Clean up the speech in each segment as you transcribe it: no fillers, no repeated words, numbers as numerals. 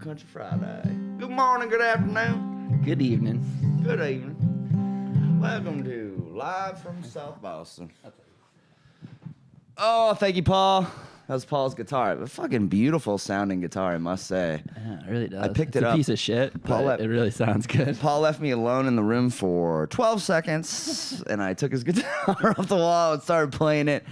Country Friday. Good morning, good afternoon, Good evening. good evening. Welcome to Live from South Boston. Oh, thank you, Paul. That was Paul's guitar. A fucking beautiful sounding guitar, I must say. Yeah, it really does. I picked it's it a up. piece of shit, Paul but it really sounds good. Paul left me alone in the room for 12 seconds, and I took his guitar off the wall and started playing it.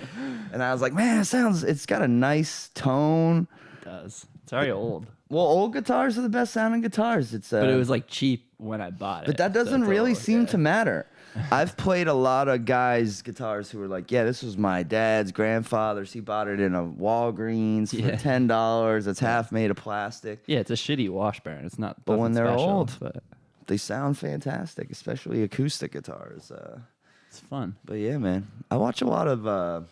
And I was like, man, it's got a nice tone. It does. It's already old. Well, old guitars are the best sounding guitars. But it was like cheap when I bought it. But that doesn't really seem to matter. I've played a lot of guys' guitars who were like, yeah, this was my dad's grandfather's. He bought it in a Walgreens for $10. It's half made of plastic. Yeah, it's a shitty Washburn. It's not. But when they're special, old, but they sound fantastic, especially acoustic guitars. it's fun. But yeah, man, I watch a lot of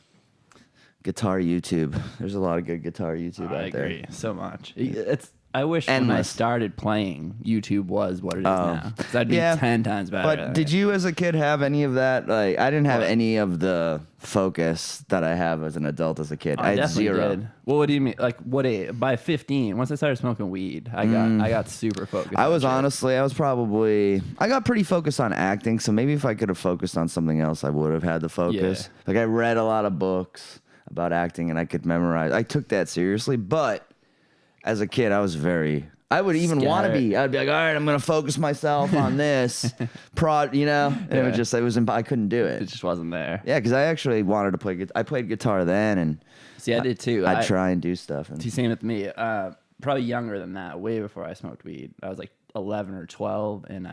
guitar YouTube. There's a lot of good guitar YouTube I out there. agree so much. I wish when I Endless. started playing, YouTube was what it is now. 'Cause I'd be 10 times better. But did you, as a kid, have any of that? Like, I didn't have any of the focus that I have as an adult as a kid. I had definitely zero. did. Well, what do you mean? Like, what age? By 15, once I started smoking weed, I got super focused. I on was shit. honestly, I got pretty focused on acting. So maybe if I could have focused on something else, I would have had the focus. Yeah. Like, I read a lot of books about acting and I could memorize. I took that seriously. But as a kid, I would even want to be. I'd be like, all right, I'm going to focus myself on this and I couldn't do It it. just wasn't there. Yeah, because I actually wanted to play. I played guitar then, and See, I did too. I'd try and do stuff. And Same with me. Probably younger than that, way before I smoked weed. I was like 11 or 12, and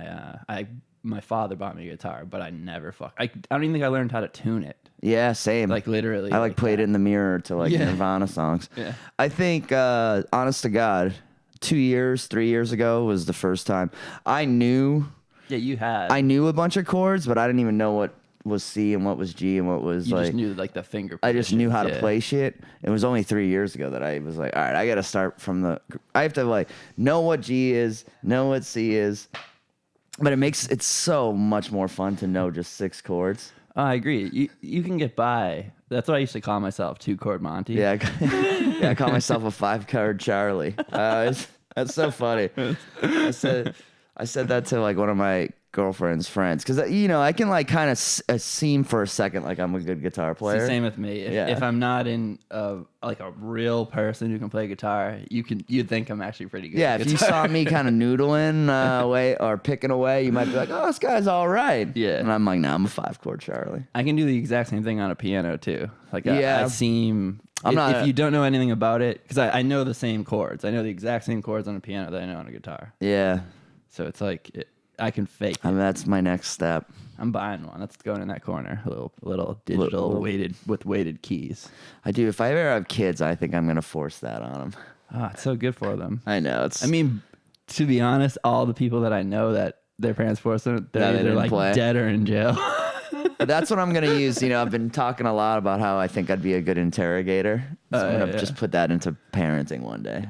my father bought me a guitar, but I never I don't even think I learned how to tune it. yeah, same. Like literally. I played that. it in the mirror to Nirvana songs. Yeah. I think, honest to God, 3 years ago was the first time I knew. Yeah, you had. I knew a bunch of chords, but I didn't even know what was C and what was G and what was You like. just knew like the finger. I just knew how to positions, play shit. It was only 3 years ago that I was like, all right, I got to start from I have to know what G is, know what C is. But it's so much more fun to know just 6 chords. I agree. You can get by. That's what I used to call myself, 2-chord Monty. Yeah, I call myself a 5-chord Charlie. That's so funny. I said that to one of my girlfriend's friends because I can kind of seem for a second like I'm a good guitar player. Same with me. If I'm not in a real person who can play guitar, you'd think I'm actually pretty good. Yeah, at if you guitar. saw me kind of noodling away or picking away, you might be like, "Oh, this guy's all right." Yeah, and I'm like, "No, I'm a 5-chord Charlie." I can do the exact same thing on a piano too. Yeah. I seem. If you don't know anything about it, because I know the same chords. I know the exact same chords on a piano that I know on a guitar. Yeah. So it's I can fake it. I mean, that's my next step. I'm buying one. That's going in that corner. A little digital weighted keys. I do. If I ever have kids, I think I'm gonna force that on them. Oh, it's so good for them. I know. I mean, to be honest, all the people that I know that their parents forced them, they're either play. dead or in jail. That's what I'm gonna use. I've been talking a lot about how I think I'd be a good interrogator. So I'm gonna just put that into parenting one day.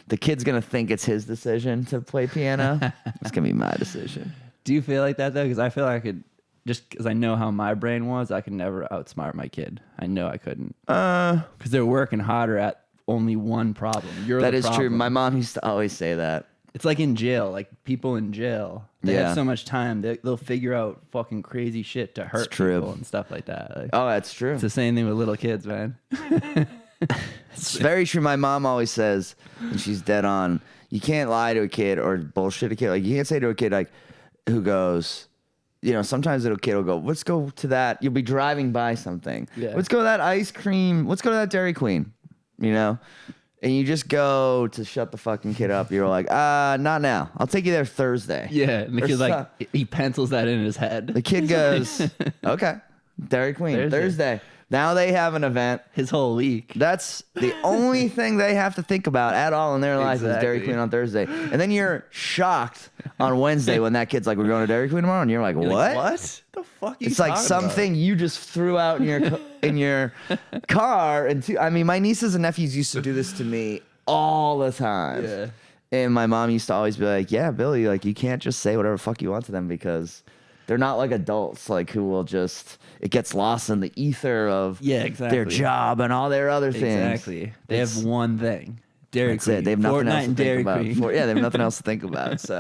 The kid's gonna think it's his decision to play piano. It's gonna be my decision. Do you feel like that though? Because I feel like I could, just because I know how my brain was, I could never outsmart my kid. I know I couldn't. Because they're working harder at only one problem. That is true. My mom used to always say that. It's like in jail, like people in jail, they have so much time, they'll figure out fucking crazy shit to hurt people and stuff like that. That's true. It's the same thing with little kids, man. It's very true. My mom always says, and she's dead on, you can't lie to a kid or bullshit a kid. Like, you can't say to a kid, who goes, sometimes a little kid will go, let's go to that. You'll be driving by something. Yeah. Let's go to that ice cream. Let's go to that Dairy Queen, And you just go to shut the fucking kid up. You're like, not now. I'll take you there Thursday. Yeah, and the kid he pencils that in his head. The kid goes, okay, Dairy Queen, Thursday. Now they have an event. His whole week. That's the only thing they have to think about at all in their life is Dairy Queen on Thursday. And then you're shocked on Wednesday when that kid's like, we're going to Dairy Queen tomorrow. And you're like, what? Like, what? The fuck are you It's like talking something about? you just threw out in your car. I mean, my nieces and nephews used to do this to me all the time. Yeah. And my mom used to always be like, yeah, Billy, you can't just say whatever fuck you want to them because they're not like adults, who will just, it gets lost in the ether of their job and all their other things. Exactly. They have one thing. Dairy That's Queen. it. They have nothing Fortnite else to and think Dairy about. Queen. Yeah, they have nothing else to think about. So